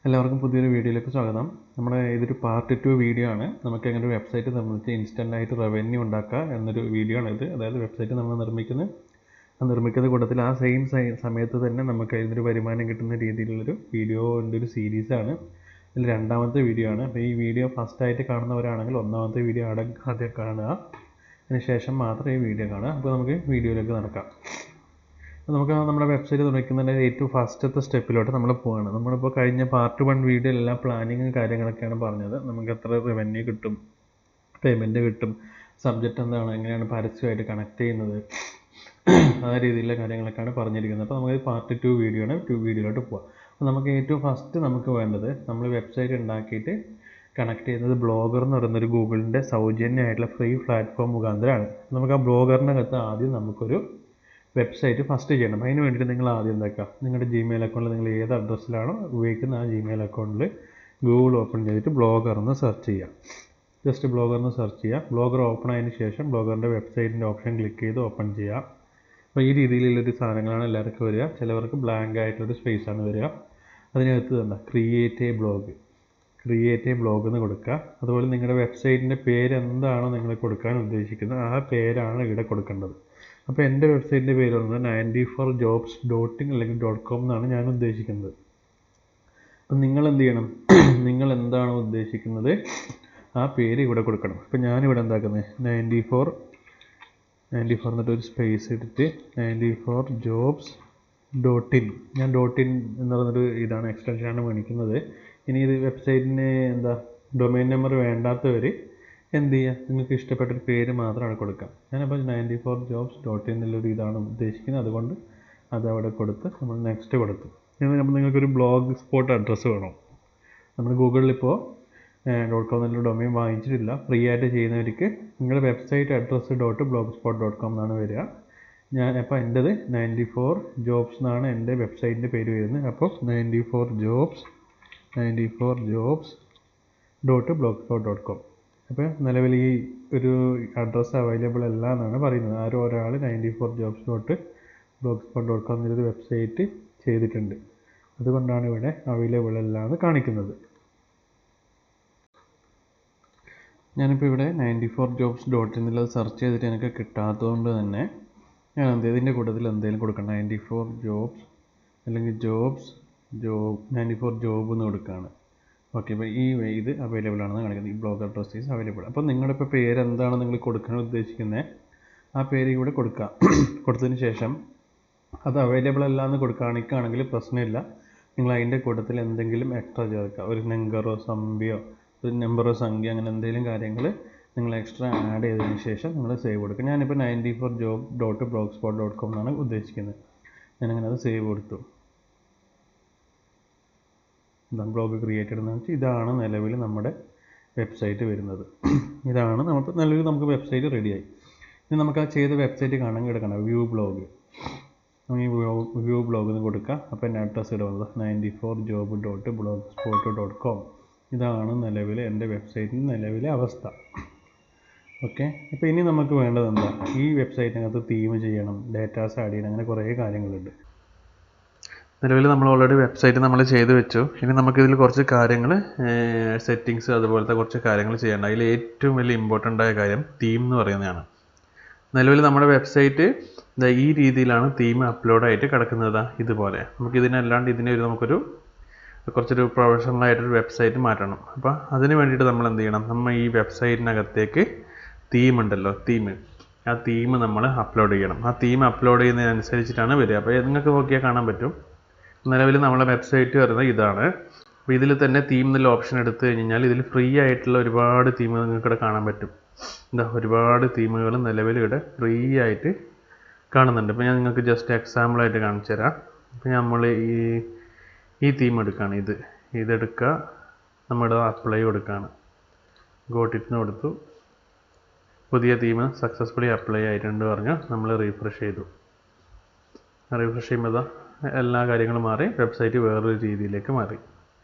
എല്ലാവർക്കും പുതിയൊരു വീഡിയോയിലേക്ക് സ്വാഗതം. നമ്മുടെ ഇതൊരു പാർട്ട് 2 വീഡിയോ ആണ്. നമുക്ക് എങ്ങനെ ഒരു വെബ്സൈറ്റ് നിർമ്മിച്ച് ഇൻസ്റ്റൻ്റായിട്ട് റവന്യൂ ഉണ്ടാക്കുക എന്നൊരു വീഡിയോ ആണ് ഇത്. അതായത് വെബ്സൈറ്റ് നമ്മൾ നിർമ്മിക്കുന്ന കൂട്ടത്തിൽ ആ സെയിം സമയത്ത് തന്നെ നമുക്ക് അതിനൊരു വരുമാനം കിട്ടുന്ന രീതിയിലുള്ളൊരു വീഡിയോൻ്റെ ഒരു സീരീസാണ്. ഇതിൽ രണ്ടാമത്തെ വീഡിയോ ആണ്. അപ്പോൾ ഈ വീഡിയോ ഫസ്റ്റായിട്ട് കാണുന്നവരാണെങ്കിൽ ഒന്നാമത്തെ വീഡിയോ ആദ്യം കാണുക, അതിനുശേഷം മാത്രം ഈ വീഡിയോ കാണുക. അപ്പോൾ നമുക്ക് വീഡിയോയിലേക്ക് നടക്കാം. നമുക്ക് നമ്മുടെ വെബ്സൈറ്റ് നിർമ്മിക്കുന്നതിൻ്റെ ഏറ്റവും ഫസ്റ്റത്തെ സ്റ്റെപ്പിലോട്ട് നമ്മൾ പോവുകയാണ്. നമ്മളിപ്പോൾ കഴിഞ്ഞ പാർട്ട് 1 വീഡിയോയിലെല്ലാം പ്ലാനിങ്ങും കാര്യങ്ങളൊക്കെയാണ് പറഞ്ഞത്. നമുക്ക് എത്ര റവന്യൂ കിട്ടും, പേയ്മെൻറ്റ് കിട്ടും, സബ്ജക്റ്റ് എന്താണ്, എങ്ങനെയാണ് പരസ്യമായിട്ട് കണക്ട് ചെയ്യുന്നത്, ആ രീതിയിലുള്ള കാര്യങ്ങളൊക്കെയാണ് പറഞ്ഞിരിക്കുന്നത്. അപ്പോൾ നമുക്ക് പാർട്ട് 2 വീഡിയോ ആണ്. വീഡിയോയിലോട്ട് പോവാം. അപ്പോൾ നമുക്ക് ഏറ്റവും ഫസ്റ്റ് നമുക്ക് വേണ്ടത്, നമ്മൾ വെബ്സൈറ്റ് ഉണ്ടാക്കിയിട്ട് കണക്ട് ചെയ്യുന്നത് ബ്ലോഗർ എന്ന് പറയുന്നൊരു ഗൂഗിളിൻ്റെ സൗജന്യമായിട്ടുള്ള ഫ്രീ പ്ലാറ്റ്ഫോം മുഖാന്തരമാണ്. നമുക്ക് ആ ബ്ലോഗറിനകത്ത് ആദ്യം നമുക്കൊരു വെബ്സൈറ്റ് ഫസ്റ്റ് ചെയ്യണം. അതിന് വേണ്ടിയിട്ട് നിങ്ങൾ ആദ്യം എന്താക്കുക, നിങ്ങളുടെ ജിമെയിൽ അക്കൗണ്ടിൽ നിങ്ങൾ ഏത് അഡ്രസ്സിലാണോ ഉപയോഗിക്കുന്ന ആ ജിമെയിൽ അക്കൗണ്ടിൽ ഗൂഗിൾ ഓപ്പൺ ചെയ്തിട്ട് ബ്ലോഗർ എന്ന് സെർച്ച് ചെയ്യുക. ജസ്റ്റ് ബ്ലോഗർ എന്ന് സെർച്ച് ചെയ്യുക. ബ്ലോഗർ ഓപ്പൺ ആയതിനു ശേഷം ബ്ലോഗറിൻ്റെ വെബ്സൈറ്റിൻ്റെ ഓപ്ഷൻ ക്ലിക്ക് ചെയ്ത് ഓപ്പൺ ചെയ്യുക. അപ്പോൾ ഈ രീതിയിലുള്ളൊരു സാധനങ്ങളാണ് എല്ലാവർക്കും വരിക. ചിലവർക്ക് ബ്ലാങ്ക് ആയിട്ടുള്ളൊരു സ്പേസ് ആണ് വരിക. അതിനകത്ത് എന്താ ക്രിയേറ്റ് എ ബ്ലോഗ് എന്ന് കൊടുക്കുക. അതുപോലെ നിങ്ങളുടെ വെബ്സൈറ്റിൻ്റെ പേര് എന്താണോ നിങ്ങൾ കൊടുക്കാൻ ഉദ്ദേശിക്കുന്നത് ആ പേരാണ് ഇവിടെ കൊടുക്കേണ്ടത്. അപ്പോൾ എൻ്റെ വെബ്സൈറ്റിൻ്റെ പേര് വന്നത് 94jobs.in അല്ലെങ്കിൽ .com എന്നാണ് ഞാൻ ഉദ്ദേശിക്കുന്നത്. അപ്പം നിങ്ങൾ എന്ത് ചെയ്യണം, നിങ്ങൾ എന്താണോ ഉദ്ദേശിക്കുന്നത് ആ പേര് ഇവിടെ കൊടുക്കണം. അപ്പോൾ ഞാനിവിടെ എന്താക്കുന്നത് 94 എന്നിട്ട് ഒരു സ്പേസ് എടുത്ത് 94jobs.in, ഞാൻ .in എന്ന് പറയുന്നൊരു ഇതാണ് എക്സ്റ്റൻഷനാണ് മേടിക്കുന്നത്. ഇനി ഇത് വെബ്സൈറ്റിന് ഡൊമൈൻ നമ്പർ വേണ്ടാത്തവർ എന്ത് ചെയ്യുക, നിങ്ങൾക്ക് ഇഷ്ടപ്പെട്ടൊരു പേര് മാത്രമാണ് കൊടുക്കുക. ഞാനപ്പോൾ 94jobs.in എന്നുള്ളൊരു ഇതാണ് ഉദ്ദേശിക്കുന്നത്. അതുകൊണ്ട് അതവിടെ കൊടുത്ത് നമ്മൾ നെക്സ്റ്റ് കൊടുത്തു. അപ്പോൾ നിങ്ങൾക്കൊരു ബ്ലോഗ് സ്പോട്ട് അഡ്രസ്സ് വേണം. നമ്മൾ ഗൂഗിളിലിപ്പോൾ .com എന്നുള്ള ഡൊമൈൻ വാങ്ങിച്ചിട്ടില്ല. ഫ്രീ ആയിട്ട് ചെയ്യുന്നവർക്ക് നിങ്ങളുടെ വെബ്സൈറ്റ് അഡ്രസ്സ് .blogspot.com എന്നാണ് വരിക. അപ്പോൾ എൻ്റെത് 94jobs എന്നാണ് എൻ്റെ വെബ്സൈറ്റിൻ്റെ പേര് വരുന്നത്. അപ്പോൾ 94jobs.blogspot.com. അപ്പോൾ നിലവിൽ ഈ ഒരു അഡ്രസ്സ് അവൈലബിൾ അല്ല എന്നാണ് പറയുന്നത്. ആരും ഒരാൾ 94jobs.blogspot.com എന്നൊരു വെബ്സൈറ്റ് ചെയ്തിട്ടുണ്ട്. അതുകൊണ്ടാണ് ഇവിടെ അവൈലബിൾ അല്ല എന്ന് കാണിക്കുന്നത്. ഞാനിപ്പോൾ ഇവിടെ 94jobs.in എന്നുള്ളത് സെർച്ച് ചെയ്തിട്ട് എനിക്ക് കിട്ടാത്തതുകൊണ്ട് തന്നെ ഞാൻ ഇതിൻ്റെ കൂട്ടത്തിൽ എന്തെങ്കിലും കൊടുക്കണം. 94 ജോബ്സ് അല്ലെങ്കിൽ 94 ജോബ് എന്ന് കൊടുക്കുകയാണ്. ഓക്കെ, അപ്പോൾ ഇത് അവൈലബിൾ ആണെന്ന് കാണിക്കുന്നത്. ഈ ബ്ലോഗ് അഡ്രസ് ഈസ് അവൈലബിൾ. അപ്പോൾ നിങ്ങളുടെ ഇപ്പോൾ പേര് എന്താണ് നിങ്ങൾ കൊടുക്കാൻ ഉദ്ദേശിക്കുന്നത് ആ പേര് ഇവിടെ കൊടുക്കുക. കൊടുത്തതിന് ശേഷം അത് അവൈലബിൾ അല്ല എന്ന് കാണിക്കുകയാണെങ്കിൽ പ്രശ്നമില്ല. നിങ്ങൾ അതിൻ്റെ കൂട്ടത്തിൽ എന്തെങ്കിലും എക്സ്ട്രാ ചേർക്കുക. ഒരു നമ്പറോ സംഖ്യ അങ്ങനെ എന്തെങ്കിലും കാര്യങ്ങൾ നിങ്ങൾ എക്സ്ട്രാ ആഡ് ചെയ്തതിന് ശേഷം നിങ്ങൾ സേവ് കൊടുക്കുക. ഞാനിപ്പോൾ 94job.blogspot.com എന്നാണ് ഉദ്ദേശിക്കുന്നത്. ഞാനങ്ങനെ അത് സേവ് കൊടുത്തു. ബ്ലോഗ് ക്രിയേറ്റഡ് എന്ന് വെച്ചാൽ ഇതാണ് നിലവിൽ നമ്മുടെ വെബ്സൈറ്റ് വരുന്നത്. ഇതാണ് നമുക്ക് വെബ്സൈറ്റ് റെഡിയായി. ഇനി നമുക്ക് ആ ചെയ്ത വെബ്സൈറ്റ് കാണാൻ കിടക്കണം വ്യൂ ബ്ലോഗ്. ഈ വ്യൂ ബ്ലോഗ് എന്ന് കൊടുക്കുക. അപ്പോൾ എൻ്റെ അഡ്രസ്സ് ഇടുന്നത് 94job.blogspot.com. ഇതാണ് നിലവിലെ എൻ്റെ വെബ്സൈറ്റിൻ്റെ നിലവിലെ അവസ്ഥ. ഓക്കെ, ഇപ്പോൾ ഇനി നമുക്ക് വേണ്ടത് എന്താ, ഈ വെബ്സൈറ്റിനകത്ത് തീം ചെയ്യണം, ഡേറ്റാസ് ആഡ് ചെയ്യണം, അങ്ങനെ കുറേ കാര്യങ്ങളുണ്ട്. നിലവിൽ നമ്മൾ ഓൾറെഡി വെബ്സൈറ്റ് നമ്മൾ ചെയ്ത് വെച്ചു. ഇനി നമുക്കിതിൽ കുറച്ച് കാര്യങ്ങൾ സെറ്റിങ്സ് അതുപോലത്തെ കുറച്ച് കാര്യങ്ങൾ ചെയ്യേണ്ട. അതിൽ ഏറ്റവും വലിയ ഇമ്പോർട്ടൻ്റ് ആയ കാര്യം തീം എന്ന് പറയുന്നതാണ്. നിലവിൽ നമ്മുടെ വെബ്സൈറ്റ് ഈ രീതിയിലാണ് തീം അപ്ലോഡായിട്ട് കിടക്കുന്നത്. ഇതുപോലെ നമുക്കിതിനല്ലാണ്ട് നമുക്കൊരു കുറച്ചൊരു പ്രൊഫഷണൽ ആയിട്ടൊരു വെബ്സൈറ്റ് മാറ്റണം. അപ്പോൾ അതിന് വേണ്ടിയിട്ട് നമ്മൾ എന്ത് ചെയ്യണം, നമ്മൾ ഈ വെബ്സൈറ്റിനകത്തേക്ക് തീം ഉണ്ടല്ലോ, ആ തീം നമ്മൾ അപ്ലോഡ് ചെയ്യണം. ആ തീം അപ്ലോഡ് ചെയ്യുന്നതിനനുസരിച്ചിട്ടാണ് വരിക. അപ്പോൾ നിങ്ങൾക്ക് നോക്കിയാൽ കാണാൻ പറ്റും. നിലവിൽ നമ്മളെ വെബ്സൈറ്റ് വരുന്നത് ഇതാണ്. അപ്പോൾ ഇതിൽ തന്നെ തീം എന്നുള്ള ഓപ്ഷൻ എടുത്തു കഴിഞ്ഞാൽ ഇതിൽ ഫ്രീ ആയിട്ടുള്ള ഒരുപാട് തീമുകൾ നിങ്ങൾക്കിവിടെ കാണാൻ പറ്റും. ഒരുപാട് തീമുകൾ നിലവിൽ ഇവിടെ ഫ്രീ ആയിട്ട് കാണുന്നുണ്ട്. ഇപ്പോൾ ഞാൻ നിങ്ങൾക്ക് ജസ്റ്റ് എക്സാമ്പിളായിട്ട് കാണിച്ചു തരാം. അപ്പോൾ നമ്മൾ ഈ തീം എടുക്കുകയാണ്. ഇതെടുക്കുക, നമ്മുടെ അപ്ലൈ കൊടുക്കുകയാണ്. ഗോട്ടിന് കൊടുത്തു. പുതിയ തീം സക്സസ്ഫുള്ളി അപ്ലൈ ആയിട്ടുണ്ട് പറഞ്ഞു നമ്മൾ റീഫ്രഷ് ചെയ്തു. റീഫ്രഷ് ചെയ്യുമ്പോൾ എല്ലാ കാര്യങ്ങളും മാറി, വെബ്സൈറ്റ് വേറൊരു രീതിയിലേക്ക് മാറി.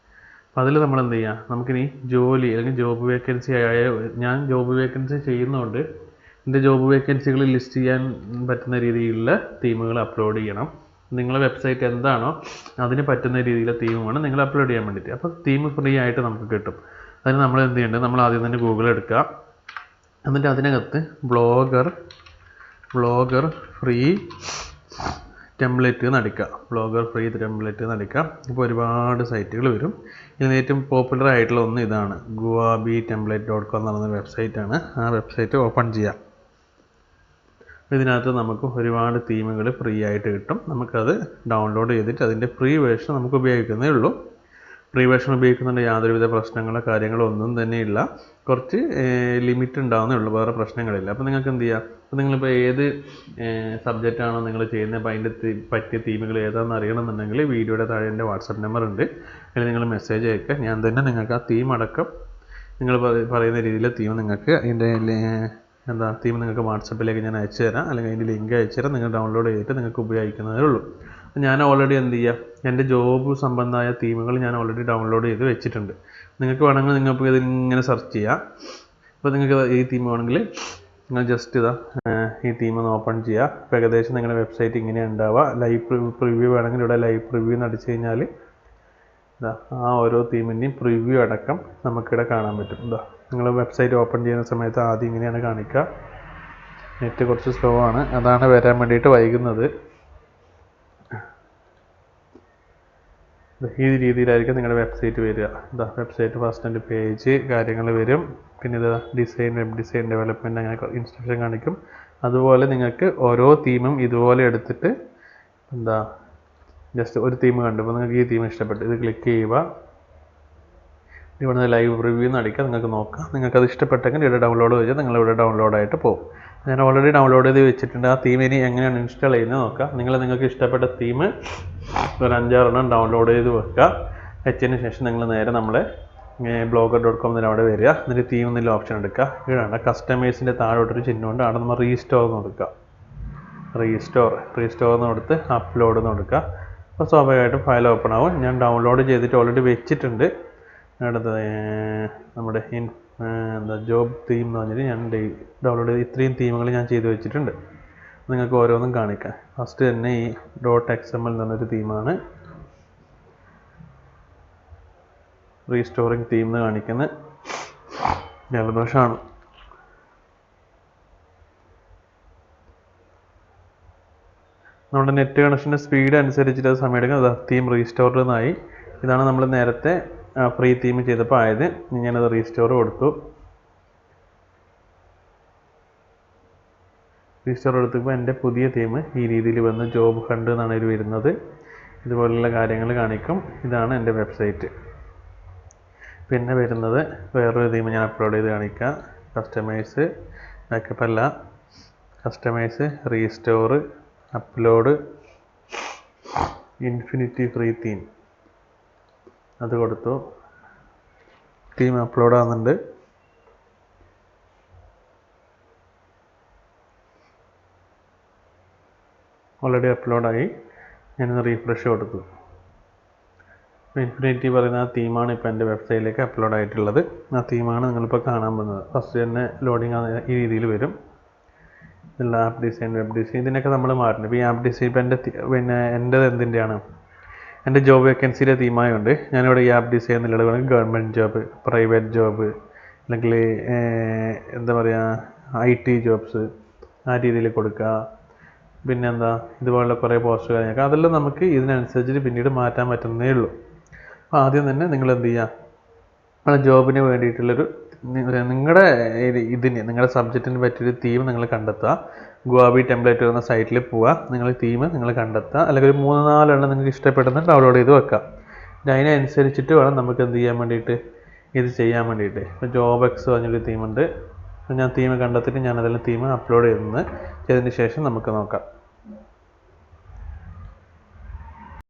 അപ്പോൾ അതിൽ നമ്മൾ എന്ത് ചെയ്യുക, നമുക്കിനി ജോലി അല്ലെങ്കിൽ ജോബ് വേക്കൻസി ഞാൻ ജോബ് വേക്കൻസി ചെയ്യുന്നതുകൊണ്ട് എൻ്റെ ജോബ് വേക്കൻസികൾ ലിസ്റ്റ് ചെയ്യാൻ പറ്റുന്ന രീതിയിലുള്ള തീമുകൾ അപ്ലോഡ് ചെയ്യണം. നിങ്ങളുടെ വെബ്സൈറ്റ് എന്താണോ അതിന് പറ്റുന്ന രീതിയിലെ തീമാണ് നിങ്ങൾ അപ്ലോഡ് ചെയ്യാൻ വേണ്ടിയിട്ട്. അപ്പോൾ തീം ഫ്രീ ആയിട്ട് നമുക്ക് കിട്ടും. അതിന് നമ്മൾ എന്ത് ചെയ്യേണ്ടത്, നമ്മൾ ആദ്യം തന്നെ ഗൂഗിൾ എടുക്കുക, എന്നിട്ട് അതിനകത്ത് ബ്ലോഗർ ഫ്രീ ടെംപ്ലേറ്റ് നടിക്കുക. ബ്ലോഗർ ഫ്രീ ടെംപ്ലേറ്റ് നടിക്കുക. ഇപ്പോൾ ഒരുപാട് സൈറ്റുകൾ വരും. ഇതിന് ഏറ്റവും പോപ്പുലർ ആയിട്ടുള്ള ഒന്ന് ഇതാണ്, guabitemplate.com എന്ന് പറയുന്ന വെബ്സൈറ്റാണ്. ആ വെബ്സൈറ്റ് ഓപ്പൺ ചെയ്യാം. ഇതിനകത്ത് നമുക്ക് ഒരുപാട് തീമുകൾ ഫ്രീ ആയിട്ട് കിട്ടും. നമുക്കത് ഡൗൺലോഡ് ചെയ്തിട്ട് അതിൻ്റെ ഫ്രീ വേർഷൻ നമുക്ക് ഉപയോഗിക്കുന്നേ ഉള്ളൂ. ഫ്രീ വേർഷൻ ഉപയോഗിക്കുന്നുണ്ട് യാതൊരുവിധ പ്രശ്നങ്ങളോ കാര്യങ്ങളോ ഒന്നും തന്നെ ഇല്ല. കുറച്ച് ലിമിറ്റ് ഉണ്ടാകുന്നേ ഉള്ളൂ, വേറെ പ്രശ്നങ്ങളില്ല. അപ്പോൾ നിങ്ങൾക്ക് എന്ത് ചെയ്യാം, അപ്പോൾ നിങ്ങളിപ്പോൾ ഏത് സബ്ജക്റ്റാണോ നിങ്ങൾ ചെയ്യുന്നത്, അപ്പോൾ അതിൻ്റെ പറ്റിയ തീമുകൾ ഏതാണെന്ന് അറിയണമെന്നുണ്ടെങ്കിൽ വീഡിയോയുടെ താഴെ എൻ്റെ വാട്സപ്പ് നമ്പർ ഉണ്ട്, അതിൽ നിങ്ങൾ മെസ്സേജ് അയക്കുക. ഞാൻ തന്നെ നിങ്ങൾക്ക് ആ തീം അടക്കം നിങ്ങൾ പറയുന്ന രീതിയിലെ തീം നിങ്ങൾക്ക് അതിൻ്റെ തീം നിങ്ങൾക്ക് വാട്സപ്പിലേക്ക് ഞാൻ അയച്ചു തരാം, അല്ലെങ്കിൽ അതിൻ്റെ ലിങ്ക് അയച്ചു തരാം. നിങ്ങൾ ഡൗൺലോഡ് ചെയ്തിട്ട് നിങ്ങൾക്ക് ഉപയോഗിക്കുന്നതേ ഉള്ളൂ. ഞാൻ ഓൾറെഡി എന്ത് ചെയ്യുക, എൻ്റെ ജോബ് സംബന്ധമായ തീമുകൾ ഞാൻ ഓൾറെഡി ഡൗൺലോഡ് ചെയ്ത് വെച്ചിട്ടുണ്ട്. നിങ്ങൾക്ക് വേണമെങ്കിൽ നിങ്ങൾക്ക് ഇതിങ്ങനെ സെർച്ച് ചെയ്യാം. അപ്പോൾ നിങ്ങൾക്ക് ഈ തീം വേണമെങ്കിൽ നിങ്ങൾ ജസ്റ്റ് ഈ തീം ഒന്ന് ഓപ്പൺ ചെയ്യുക. ഇപ്പോൾ ഏകദേശം നിങ്ങളുടെ വെബ്സൈറ്റ് ഇങ്ങനെയാണ് ഉണ്ടാവുക. ലൈവ് പ്രിവ്യൂ വേണമെങ്കിൽ ഇവിടെ ലൈവ് പ്രിവ്യൂ എന്ന് അടിച്ചു കഴിഞ്ഞാൽ ആ ഓരോ തീമിൻ്റെയും പ്രിവ്യൂ അടക്കം നമുക്കിവിടെ കാണാൻ പറ്റും. നിങ്ങൾ വെബ്സൈറ്റ് ഓപ്പൺ ചെയ്യുന്ന സമയത്ത് ആദ്യം ഇങ്ങനെയാണ് കാണിക്കുക. നെറ്റ് കുറച്ച് സ്ലോ ആണ്, അതാണ് വരാൻ വേണ്ടിയിട്ട് വൈകുന്നത്. ഈ രീതിയിലായിരിക്കും നിങ്ങളുടെ വെബ്സൈറ്റ് വരിക. വെബ്സൈറ്റ് ഫസ്റ്റ് എൻ്റെ പേജ് കാര്യങ്ങൾ വരും. പിന്നെ ഡിസൈൻ, വെബ് ഡിസൈൻ ഡെവലപ്മെൻറ്റ്, അങ്ങനെ ഇൻസ്ട്രക്ഷൻ കാണിക്കും. അതുപോലെ നിങ്ങൾക്ക് ഓരോ തീമും ഇതുപോലെ എടുത്തിട്ട് ജസ്റ്റ് ഒരു തീം കണ്ടപ്പോൾ നിങ്ങൾക്ക് ഈ തീം ഇഷ്ടപ്പെട്ടു, ഇത് ക്ലിക്ക് ചെയ്യുക. ഇവിടെ ലൈവ് റിവ്യൂ എന്ന് അടിക്കുക. നിങ്ങൾക്ക് നോക്കാം, നിങ്ങൾക്കത് ഇഷ്ടപ്പെട്ടെങ്കിൽ ഇവിടെ ഡൗൺലോഡ് ചെയ്താൽ നിങ്ങളിവിടെ ഡൗൺലോഡായിട്ട് പോകും. ഞാൻ ഓൾറെഡി ഡൗൺലോഡ് ചെയ്ത് വെച്ചിട്ടുണ്ട്. ആ തീം ഇനി എങ്ങനെയാണ് ഇൻസ്റ്റാൾ ചെയ്യുന്നത് നോക്കാം. നിങ്ങൾക്ക് ഇഷ്ടപ്പെട്ട തീം ഒരു 5-6 ഡൗൺലോഡ് ചെയ്ത് വെക്കുക. വെച്ചതിന് ശേഷം നിങ്ങൾ നേരെ നമ്മളെ blogger.com അവിടെ വരിക. എന്നിട്ട് തീം എന്നുള്ള ഓപ്ഷൻ എടുക്കുക. ഇവിടെയാണ് കസ്റ്റമേഴ്സിൻ്റെ താഴോട്ടൊരു ചിഹ്നമുണ്ട്, അവിടെ നമ്മൾ റീസ്റ്റോർ എന്ന് കൊടുക്കുക. റീസ്റ്റോർ എന്ന് കൊടുത്ത് അപ്ലോഡ് എന്ന് കൊടുക്കുക. അപ്പോൾ സ്വാഭാവികമായിട്ടും ഫയൽ ഓപ്പൺ ആവും. ഞാൻ ഡൗൺലോഡ് ചെയ്തിട്ട് ഓൾറെഡി വെച്ചിട്ടുണ്ട്. അടുത്തത് നമ്മുടെ ജോബ് തീം എന്ന് പറഞ്ഞിട്ട് ഞാൻ ഡൗൺലോഡ് ചെയ്ത് ഇത്രയും തീമുകൾ ഞാൻ ചെയ്ത് വെച്ചിട്ടുണ്ട്. നിങ്ങൾക്ക് ഓരോന്നും കാണിക്കാം. ഫസ്റ്റ് തന്നെ ഈ .xml എന്ന് പറഞ്ഞൊരു തീമാണ്, റീസ്റ്റോറിങ് തീം എന്ന് കാണിക്കുന്നത് ജലദോഷമാണ്. നമ്മുടെ നെറ്റ് കണക്ഷൻ്റെ സ്പീഡ് അനുസരിച്ചിട്ട് അത് സമയമെടുക്കും. തീം റീസ്റ്റോർഡ് എന്നായി. ഇതാണ് നമ്മൾ നേരത്തെ ഫ്രീ തീം ചെയ്തപ്പോൾ ആയത്. ഞാനത് റീസ്റ്റോർ കൊടുത്തു. റീസ്റ്റോർ എടുത്തപ്പോൾ എൻ്റെ പുതിയ തീം ഈ രീതിയിൽ വന്ന് ജോബ് ഹണ്ട് എന്നാണ് ഇത് വരുന്നത്. ഇതുപോലുള്ള കാര്യങ്ങൾ കാണിക്കും. ഇതാണ് എൻ്റെ വെബ്സൈറ്റ്. പിന്നെ വരുന്നത് വേറൊരു തീം ഞാൻ അപ്ലോഡ് ചെയ്ത് കാണിക്കാം. കസ്റ്റമേഴ്സ്, ബാക്കപ്പ് അല്ല, customers, restore, upload, infinity free theme അത് കൊടുത്തു. തീം അപ്ലോഡ് ആകുന്നുണ്ട്. ഓൾറെഡി അപ്ലോഡായി. ഞാനൊന്ന് റീഫ്രഷ് കൊടുത്തു. ഇൻഫിനിറ്റി പറയുന്ന ആ തീമാണ് ഇപ്പോൾ എൻ്റെ വെബ്സൈറ്റിലേക്ക് അപ്ലോഡ് ആയിട്ടുള്ളത്. ആ തീമാണ് നിങ്ങളിപ്പോൾ കാണാൻ പോകുന്നത്. ഫസ്റ്റ് തന്നെ ലോഡിങ് ഈ രീതിയിൽ വരും. ഇതുള്ള ആപ്പ് ഡിസൈൻ, വെബ് ഡിസൈൻ, ഇതിനൊക്കെ നമ്മൾ മാറ്റുന്നത്. ഇപ്പോൾ ഈ ആപ്പ് ഡിസൈൻ ഇപ്പോൾ എൻ്റെ എന്തിൻ്റെയാണ്, എൻ്റെ ജോബ് വേക്കൻസിയുടെ തീമായുണ്ട്. ഞാനിവിടെ ഈ ആപ്പ് ഡിസൈൻ എന്നുള്ളത് വേണമെങ്കിൽ ഗവൺമെൻറ് ജോബ്, പ്രൈവറ്റ് ജോബ്, അല്ലെങ്കിൽ IT ജോബ്സ് ആ രീതിയിൽ കൊടുക്കുക. പിന്നെന്താ ഇതുപോലുള്ള കുറേ പോസ്റ്റ് കാര്യങ്ങളൊക്കെ അതെല്ലാം നമുക്ക് ഇതിനനുസരിച്ചിട്ട് പിന്നീട് മാറ്റാൻ പറ്റുന്നേ ഉള്ളൂ. അപ്പോൾ ആദ്യം തന്നെ നിങ്ങൾ എന്ത് ചെയ്യുക, നിങ്ങളുടെ ജോബിന് വേണ്ടിയിട്ടുള്ളൊരു നിങ്ങളുടെ സബ്ജക്റ്റിന് പറ്റിയൊരു തീം നിങ്ങൾ കണ്ടെത്തുക. ഗുവാബി ടെംപ്ലേറ്റ് എന്ന സൈറ്റിൽ പോവുക, നിങ്ങൾ തീം നിങ്ങൾ കണ്ടെത്തുക. അല്ലെങ്കിൽ ഒരു 3-4 നിങ്ങൾക്ക് ഇഷ്ടപ്പെടുന്ന ഡൗൺലോഡ് ചെയ്ത് വെക്കുക. അതിനനുസരിച്ചിട്ട് വേണം നമുക്ക് എന്ത് ചെയ്യാൻ വേണ്ടിയിട്ട്, ഇത് ചെയ്യാൻ വേണ്ടിയിട്ട്. ഇപ്പോൾ JobX പറഞ്ഞൊരു തീമുണ്ട്. ഞാൻ തീം കണ്ടെത്തിയിട്ട് ഞാൻ അതിൽ തീം അപ്ലോഡ് ചെയ്തതിന് ശേഷം നമുക്ക് നോക്കാം.